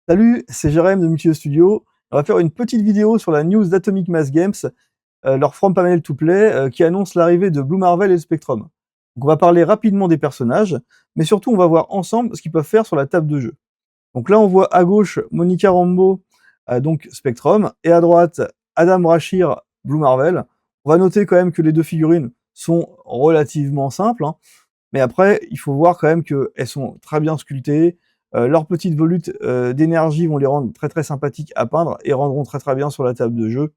Salut, c'est Jérém de Multijeux Studio. On va faire une petite vidéo sur la news d'Atomic Mass Games, leur From Panel to Play, qui annonce l'arrivée de Blue Marvel et Spectrum. Donc on va parler rapidement des personnages, mais surtout on va voir ensemble ce qu'ils peuvent faire sur la table de jeu. Donc là on voit à gauche Monica Rambeau, donc Spectrum, et à droite Adam Brashear, Blue Marvel. On va noter quand même que les deux figurines sont relativement simples, hein, mais après, il faut voir quand même qu'elles sont très bien sculptées. Leurs petites volutes d'énergie vont les rendre très très sympathiques à peindre et rendront très très bien sur la table de jeu.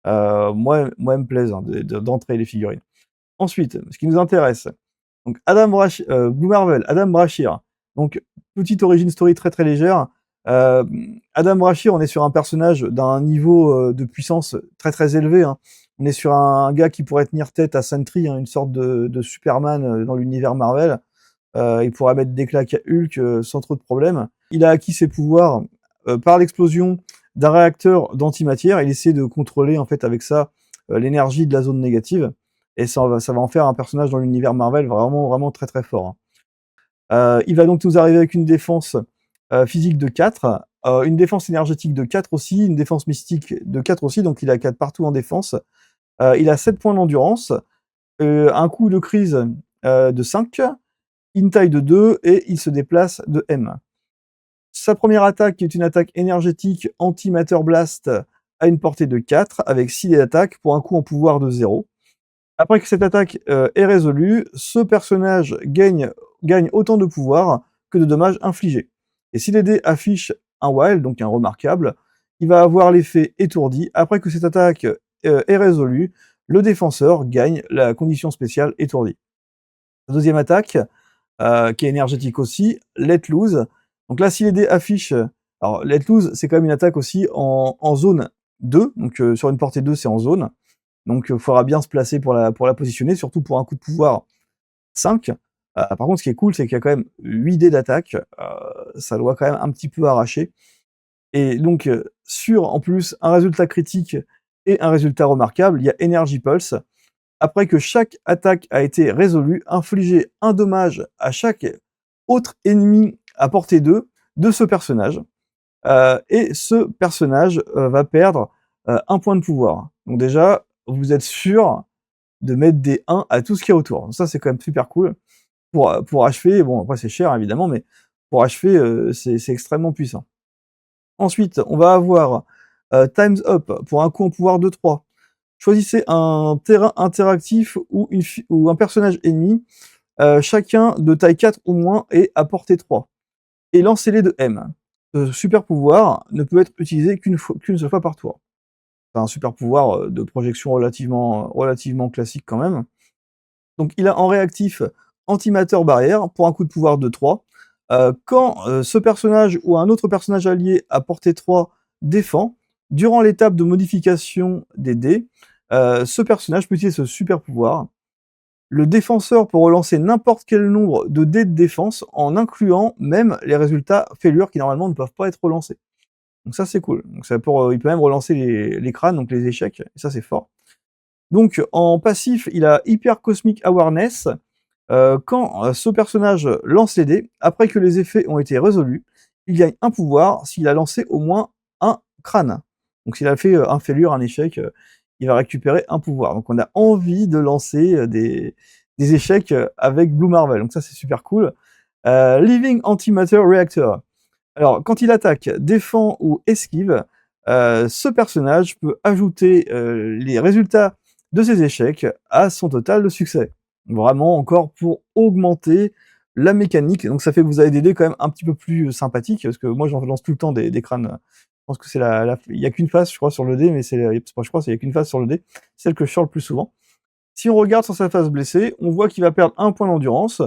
Moi, elles me plaisent hein, d'entrer les figurines. Ensuite, ce qui nous intéresse, donc Blue Marvel, Adam Brashear. Donc, petite origin story très très légère. Euh, Adam Brashear, on est sur un personnage d'un niveau de puissance très très élevé, hein. On est sur un gars qui pourrait tenir tête à Sentry, hein, une sorte de Superman dans l'univers Marvel. Il pourrait mettre des claques à Hulk sans trop de problèmes. Il a acquis ses pouvoirs par l'explosion d'un réacteur d'antimatière. Il essaie de contrôler en fait avec ça l'énergie de la zone négative. Et ça va en faire un personnage dans l'univers Marvel vraiment, vraiment très très fort, hein. Il va donc nous arriver avec une défense physique de 4, une défense énergétique de 4 aussi, une défense mystique de 4 aussi, donc il a 4 partout en défense. Il a 7 points d'endurance, un coup de crise de 5, une taille de 2 et il se déplace de M. Sa première attaque est une attaque énergétique anti-Matter Blast à une portée de 4 avec 6 dés d'attaque pour un coup en pouvoir de 0. Après que cette attaque est résolue, ce personnage gagne autant de pouvoir que de dommages infligés. Et si les dés affichent un wild, donc un remarquable, il va avoir l'effet étourdi. Après que cette attaque est résolue, le défenseur gagne la condition spéciale étourdi. La deuxième attaque, qui est énergétique aussi, Let Loose. Donc là, si les dés affichent... Alors, Let Loose, c'est quand même une attaque aussi en zone 2, donc sur une portée 2, c'est en zone. Donc il faudra bien se placer pour la positionner, surtout pour un coup de pouvoir 5. Par contre, ce qui est cool, c'est qu'il y a quand même 8 dés d'attaque, ça doit quand même un petit peu arracher. Et donc, sur, en plus, un résultat critique et un résultat remarquable, il y a Energy Pulse. Après que chaque attaque a été résolue, infligez un dommage à chaque autre ennemi à portée 2 de ce personnage. Et ce personnage va perdre un point de pouvoir. Donc déjà, vous êtes sûr de mettre des 1 à tout ce qu'il y a autour. Ça, c'est quand même super cool. Pour achever, bon, après c'est cher évidemment, mais pour achever, c'est extrêmement puissant. Ensuite, on va avoir Time's Up pour un coup en pouvoir de 3. Choisissez un terrain interactif ou un personnage ennemi, chacun de taille 4 ou moins et à portée 3. Et lancez-les de M. Ce super pouvoir ne peut être utilisé qu'une seule fois par tour. C'est un super pouvoir de projection relativement classique quand même. Donc il a en réactif Antimatter Barrière pour un coup de pouvoir de 3. Quand ce personnage ou un autre personnage allié à portée 3 défend, durant l'étape de modification des dés, ce personnage peut utiliser ce super pouvoir. Le défenseur peut relancer n'importe quel nombre de dés de défense en incluant même les résultats failures qui normalement ne peuvent pas être relancés. Donc ça c'est cool. Donc il peut même relancer les crânes, donc les échecs, et ça c'est fort. Donc en passif, il a Hyper Cosmic Awareness. Quand ce personnage lance les dés, après que les effets ont été résolus, il gagne un pouvoir s'il a lancé au moins un crâne. Donc s'il a fait un failure, un échec, il va récupérer un pouvoir. Donc on a envie de lancer des échecs avec Blue Marvel. Donc ça c'est super cool. Living Antimatter Reactor. Alors quand il attaque, défend ou esquive, ce personnage peut ajouter les résultats de ses échecs à son total de succès. Vraiment encore pour augmenter la mécanique. Donc ça fait que vous avez des dés quand même un petit peu plus sympathiques, parce que moi j'en lance tout le temps des crânes. Je pense que c'est il n'y a qu'une face, je crois, sur le dé, mais je crois qu'il n'y a qu'une face sur le dé, celle que je sors le plus souvent. Si on regarde sur sa face blessée, on voit qu'il va perdre un point d'endurance,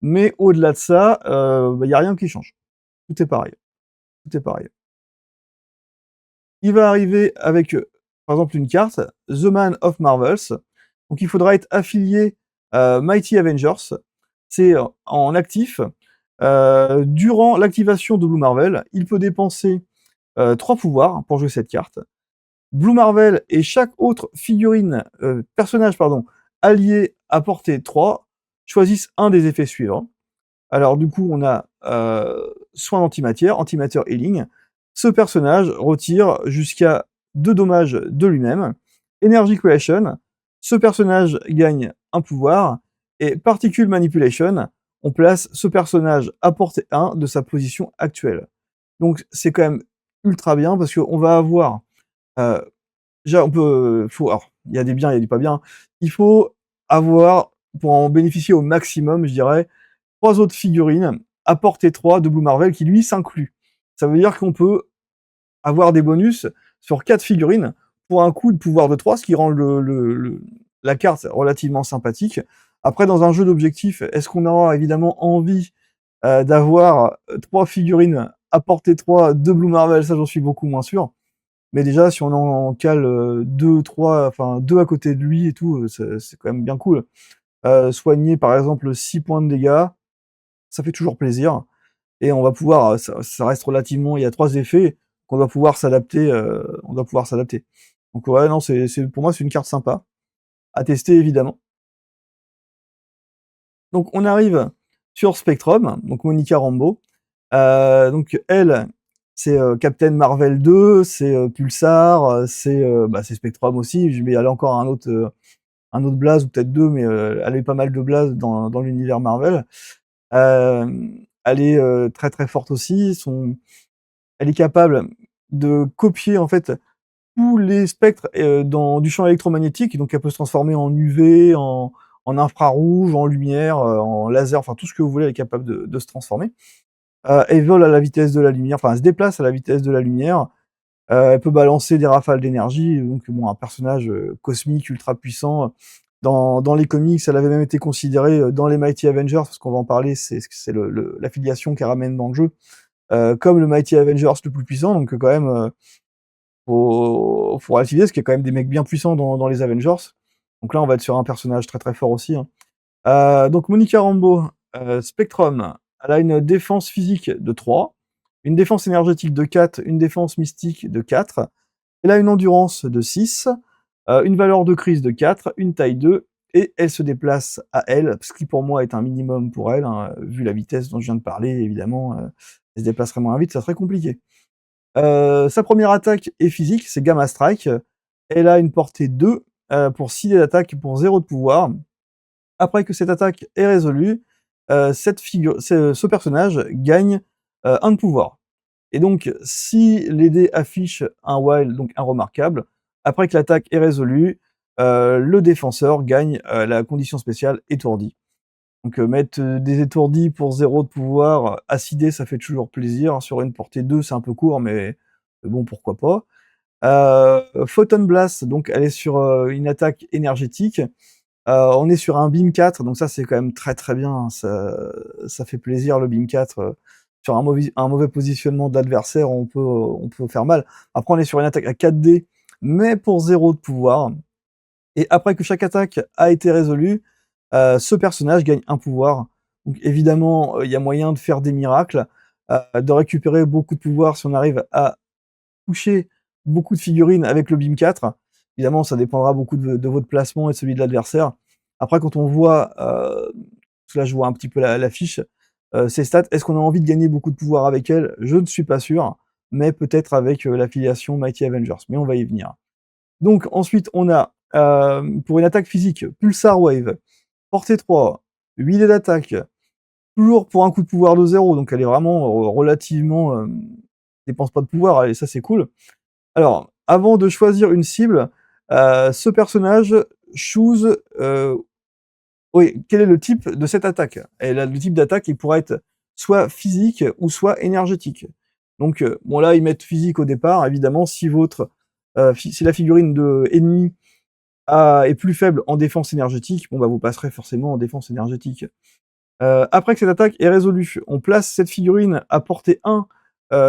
mais au-delà de ça, il n'y a rien qui change. Tout est pareil. Tout est pareil. Il va arriver avec, par exemple, une carte, The Man of Marvels. Donc il faudra être affilié Mighty Avengers. C'est en actif. Durant l'activation de Blue Marvel, il peut dépenser 3 pouvoirs pour jouer cette carte. Blue Marvel et chaque autre personnage allié à portée 3 choisissent un des effets suivants. Alors du coup, on a soin d'antimatière, antimatière healing. Ce personnage retire jusqu'à 2 dommages de lui-même. Energy Creation, ce personnage gagne un pouvoir. Et Particle Manipulation, on place ce personnage à portée 1 de sa position actuelle. Donc c'est quand même ultra bien parce qu'on va avoir... déjà, on peut... alors, il y a des biens, il y a des pas bien. Il faut avoir, pour en bénéficier au maximum, je dirais, 3 autres figurines à portée 3 de Blue Marvel qui lui s'inclut. Ça veut dire qu'on peut avoir des bonus sur 4 figurines pour un coût de pouvoir de 3, ce qui rend la carte relativement sympathique. Après, dans un jeu d'objectifs, est-ce qu'on aura évidemment envie d'avoir 3 figurines à portée 3 de Blue Marvel? Ça, j'en suis beaucoup moins sûr. Mais déjà, si on en cale 2, 3, enfin 2 à côté de lui et tout, c'est quand même bien cool. Soigner par exemple 6 points de dégâts, ça fait toujours plaisir. Et on va pouvoir, ça reste relativement, il y a 3 effets qu'on doit pouvoir s'adapter, on doit pouvoir s'adapter. Donc ouais, non, pour moi, c'est une carte sympa, à tester évidemment. Donc on arrive sur Spectrum, donc Monica Rambeau. Donc elle, c'est Captain Marvel 2, c'est Pulsar, c'est Spectrum aussi. Je vais aller encore un autre blaze ou peut-être deux, mais elle avait pas mal de blazes dans l'univers Marvel. Elle est très très forte aussi. Elle est capable de copier en fait tous les spectres du champ électromagnétique, donc elle peut se transformer en UV, en infrarouge, en lumière, en laser, enfin tout ce que vous voulez, elle est capable de se transformer. Elle vole à la vitesse de la lumière, enfin elle se déplace à la vitesse de la lumière. Elle peut balancer des rafales d'énergie, donc bon, un personnage cosmique ultra puissant. Dans les comics, elle avait même été considérée dans les Mighty Avengers, parce qu'on va en parler, c'est l'affiliation qu'elle ramène dans le jeu, comme le Mighty Avengers le plus puissant, donc quand même, faut relativiser, parce qu'il y a quand même des mecs bien puissants dans les Avengers. Donc là, on va être sur un personnage très très fort aussi, hein. Donc Monica Rambeau, Spectrum, elle a une défense physique de 3, une défense énergétique de 4, une défense mystique de 4. Elle a une endurance de 6, une valeur de crise de 4, une taille 2, et elle se déplace à elle, ce qui pour moi est un minimum pour elle, hein, vu la vitesse dont je viens de parler, évidemment, elle se déplacerait moins vite, ça serait compliqué. Sa première attaque est physique, c'est Gamma Strike. Elle a une portée 2 pour 6 dés d'attaque pour 0 de pouvoir. Après que cette attaque est résolue, ce personnage gagne 1 de pouvoir. Et donc, si les dés affichent un wild, donc un remarquable, après que l'attaque est résolue, le défenseur gagne la condition spéciale étourdi. Donc mettre des étourdis pour 0 de pouvoir, à 6 dés, ça fait toujours plaisir. Sur une portée 2, c'est un peu court, mais bon, pourquoi pas. Photon Blast, donc elle est sur une attaque énergétique. On est sur un Beam 4, donc ça c'est quand même très très bien, hein. Ça fait plaisir le Beam 4. Sur un mauvais positionnement de l'adversaire, on peut faire mal. Après, on est sur une attaque à 4D, mais pour 0 de pouvoir. Et après que chaque attaque a été résolue, ce personnage gagne un pouvoir. Donc évidemment, il y a moyen de faire des miracles, de récupérer beaucoup de pouvoir si on arrive à toucher beaucoup de figurines avec le Beam 4. Évidemment, ça dépendra beaucoup de votre placement et de celui de l'adversaire. Après, quand on voit, parce que là je vois un petit peu la fiche, ses stats, est-ce qu'on a envie de gagner beaucoup de pouvoir avec elle? Je ne suis pas sûr, mais peut-être avec l'affiliation Mighty Avengers, mais on va y venir. Donc ensuite, on a, pour une attaque physique, Pulsar Wave, portée 3, 8 dés d'attaque, toujours pour un coup de pouvoir de 0, donc elle est vraiment relativement... dépense pas de pouvoir, et ça c'est cool. Alors, avant de choisir une cible, ce personnage choose, oui, quel est le type de cette attaque? Et là, le type d'attaque, il pourrait être soit physique ou soit énergétique. Donc, bon là, ils mettent physique au départ. Évidemment, si si la figurine de ennemi est plus faible en défense énergétique, bon bah vous passerez forcément en défense énergétique. Après que cette attaque est résolue, on place cette figurine à portée 1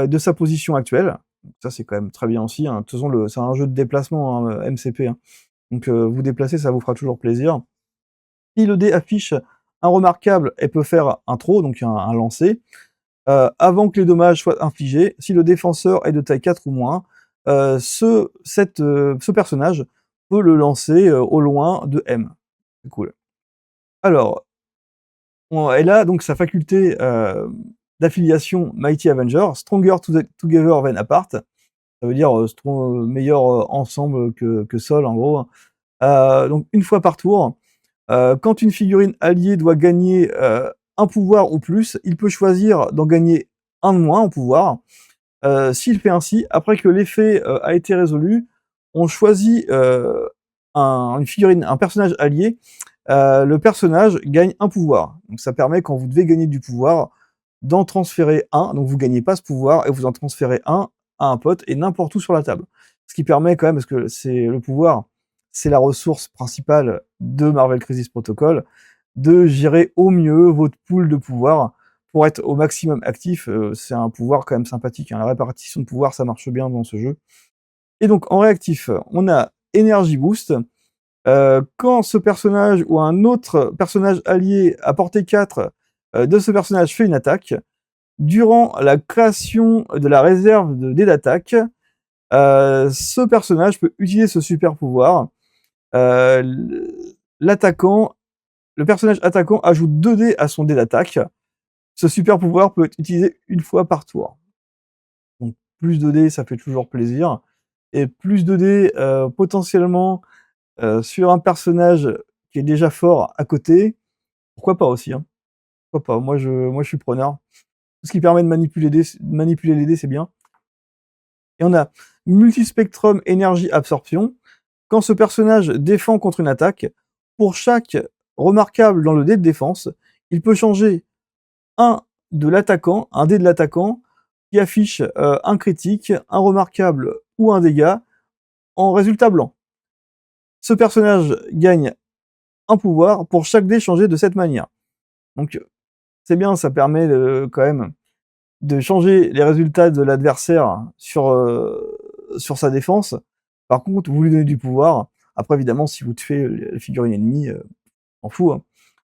de sa position actuelle. Ça, c'est quand même très bien aussi, hein. De toute façon, c'est un jeu de déplacement, hein, MCP, hein. Donc, vous déplacer, ça vous fera toujours plaisir. Si le dé affiche un remarquable, elle peut faire un throw, donc un lancer, avant que les dommages soient infligés. Si le défenseur est de taille 4 ou moins, ce personnage peut le lancer au loin de M. C'est cool. Alors, Elle a donc sa faculté d'affiliation Mighty Avenger, Stronger Together Than Apart. Ça veut dire meilleur ensemble que seul, en gros. Donc une fois par tour, quand une figurine alliée doit gagner un pouvoir ou plus, il peut choisir d'en gagner un de moins en pouvoir. S'il fait ainsi, après que l'effet a été résolu, on choisit une figurine, un personnage allié, le personnage gagne un pouvoir. Donc ça permet, quand vous devez gagner du pouvoir, d'en transférer un. Donc vous gagnez pas ce pouvoir et vous en transférez un à un pote et n'importe où sur la table. Ce qui permet quand même, parce que c'est le pouvoir, c'est la ressource principale de Marvel Crisis Protocol, de gérer au mieux votre pool de pouvoir pour être au maximum actif. C'est un pouvoir quand même sympathique, hein. La répartition de pouvoir, ça marche bien dans ce jeu. Et donc en réactif, on a Energy Boost. Quand ce personnage ou un autre personnage allié à portée 4 de ce personnage fait une attaque, durant la création de la réserve de dés d'attaque, ce personnage peut utiliser ce super pouvoir. L'attaquant, le personnage attaquant ajoute 2 dés à son dé d'attaque. Ce super pouvoir peut être utilisé une fois par tour. Donc plus de dés, ça fait toujours plaisir. Et plus de dés potentiellement sur un personnage qui est déjà fort à côté, pourquoi pas aussi, hein. Pourquoi pas, moi je suis preneur. Tout ce qui permet de manipuler les dés, c'est bien. Et on a Multispectrum Énergie Absorption. Quand ce personnage défend contre une attaque, pour chaque remarquable dans le dé de défense, il peut changer un dé de l'attaquant qui affiche un critique, un remarquable ou un dégât en résultat blanc. Ce personnage gagne un pouvoir pour chaque dé changé de cette manière. Donc c'est bien, ça permet quand même de changer les résultats de l'adversaire sur sa défense. Par contre, vous lui donnez du pouvoir. Après, évidemment, si vous tuez la figurine ennemie, on fout, hein.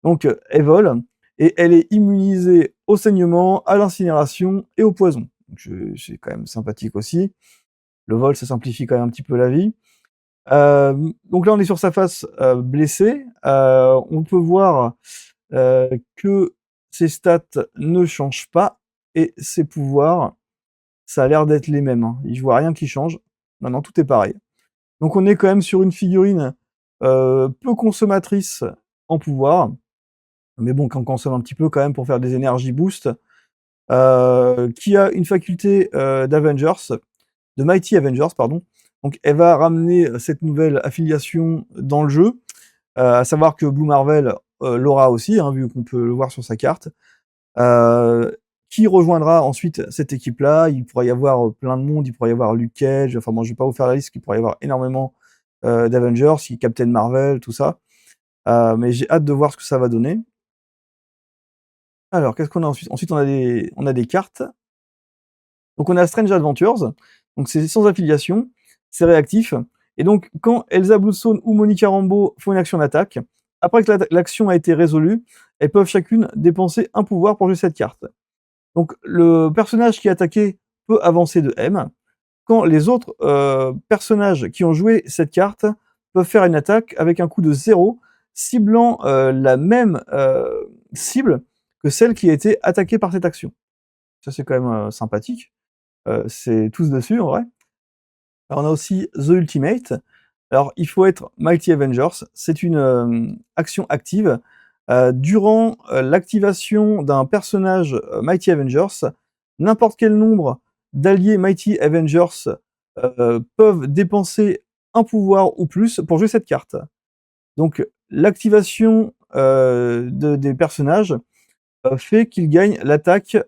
Donc elle vole, et elle est immunisée au saignement, à l'incinération et au poison. C'est quand même sympathique aussi. Le vol, ça simplifie quand même un petit peu la vie. Donc là, on est sur sa face blessée. On peut voir que ses stats ne changent pas, et ses pouvoirs, ça a l'air d'être les mêmes, hein. Je vois rien qui change. Non, tout est pareil. Donc on est quand même sur une figurine peu consommatrice en pouvoir, mais bon, qui en consomme un petit peu quand même pour faire des énergies boost, qui a une faculté d'Avengers, de Mighty Avengers, pardon. Donc elle va ramener cette nouvelle affiliation dans le jeu, à savoir que Blue Marvel l'aura aussi, hein, vu qu'on peut le voir sur sa carte. Qui rejoindra ensuite cette équipe-là. Il pourrait y avoir plein de monde, il pourrait y avoir Luke Cage, enfin bon, je vais pas vous faire la liste, il pourrait y avoir énormément d'Avengers, Captain Marvel, tout ça. Mais j'ai hâte de voir ce que ça va donner. Alors, qu'est-ce qu'on a ensuite? Ensuite, on a des cartes. Donc on a Strange Adventures, donc c'est sans affiliation, c'est réactif, et donc quand Elsa Bloodstone ou Monica Rambeau font une action d'attaque, après que l'action a été résolue, elles peuvent chacune dépenser un pouvoir pour jouer cette carte. Donc le personnage qui est attaqué peut avancer de M, quand les autres personnages qui ont joué cette carte peuvent faire une attaque avec un coût de 0, ciblant la même cible que celle qui a été attaquée par cette action. Ça c'est quand même sympathique. C'est tous dessus en vrai. Alors on a aussi The Ultimate. Alors il faut être Mighty Avengers. C'est une action active. Durant l'activation d'un personnage Mighty Avengers, n'importe quel nombre d'alliés Mighty Avengers peuvent dépenser un pouvoir ou plus pour jouer cette carte. Donc l'activation des personnages fait qu'ils gagnent l'attaque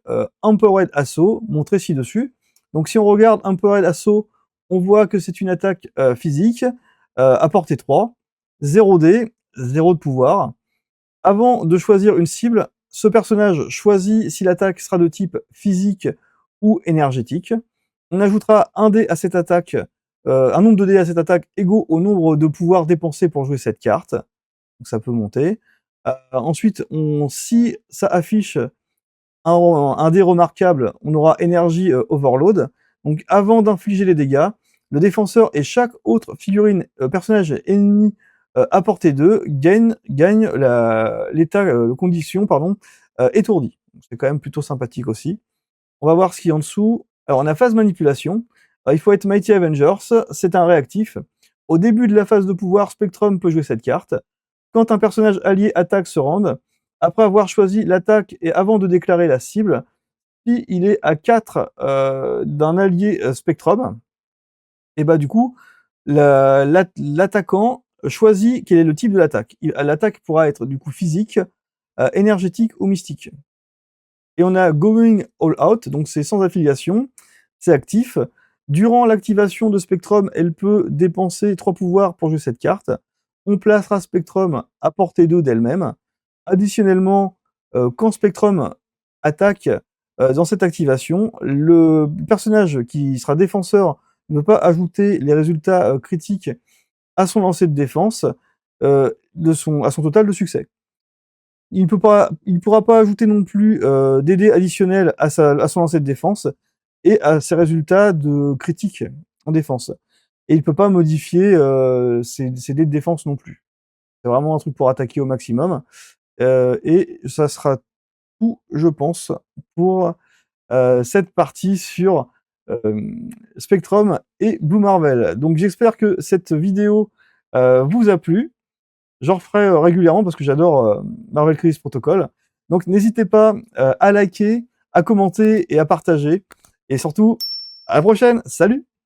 Empowered Assault, montrée ci-dessus. Donc si on regarde Empowered Assault, on voit que c'est une attaque physique à portée 3, 0 dés, 0 de pouvoir. Avant de choisir une cible, ce personnage choisit si l'attaque sera de type physique ou énergétique. On ajoutera un dé à cette attaque, un nombre de dés à cette attaque égaux au nombre de pouvoirs dépensés pour jouer cette carte. Donc ça peut monter. Ensuite, si ça affiche un dé remarquable, on aura énergie overload. Donc avant d'infliger les dégâts, le défenseur et chaque autre figurine personnage ennemi à portée 2 gagne l'état, condition pardon, étourdi. C'est quand même plutôt sympathique aussi. On va voir ce qu'il y a en dessous. Alors on a phase manipulation. Il faut être Mighty Avengers, c'est un réactif. Au début de la phase de pouvoir, Spectrum peut jouer cette carte. Quand un personnage allié attaque ce round, après avoir choisi l'attaque et avant de déclarer la cible, si il est à 4 d'un allié Spectrum, et bah du coup, l'attaquant choisit quel est le type de l'attaque. L'attaque pourra être du coup physique, énergétique ou mystique. Et on a Going All Out, donc c'est sans affiliation, c'est actif. Durant l'activation de Spectrum, elle peut dépenser 3 pouvoirs pour jouer cette carte. On placera Spectrum à portée 2 d'elle-même. Additionnellement, quand Spectrum attaque dans cette activation, le personnage qui sera défenseur ne peut pas ajouter les résultats critiques à son lancer de défense à son total de succès. Il ne pourra pas ajouter non plus des dés additionnels à son lancer de défense et à ses résultats de critique en défense. Et il ne peut pas modifier ses dés de défense non plus. C'est vraiment un truc pour attaquer au maximum. Et ça sera tout, je pense, pour cette partie sur Spectrum et Blue Marvel. Donc j'espère que cette vidéo vous a plu. J'en referai régulièrement parce que j'adore Marvel Crisis Protocol. Donc n'hésitez pas à liker, à commenter et à partager. Et surtout, à la prochaine. Salut!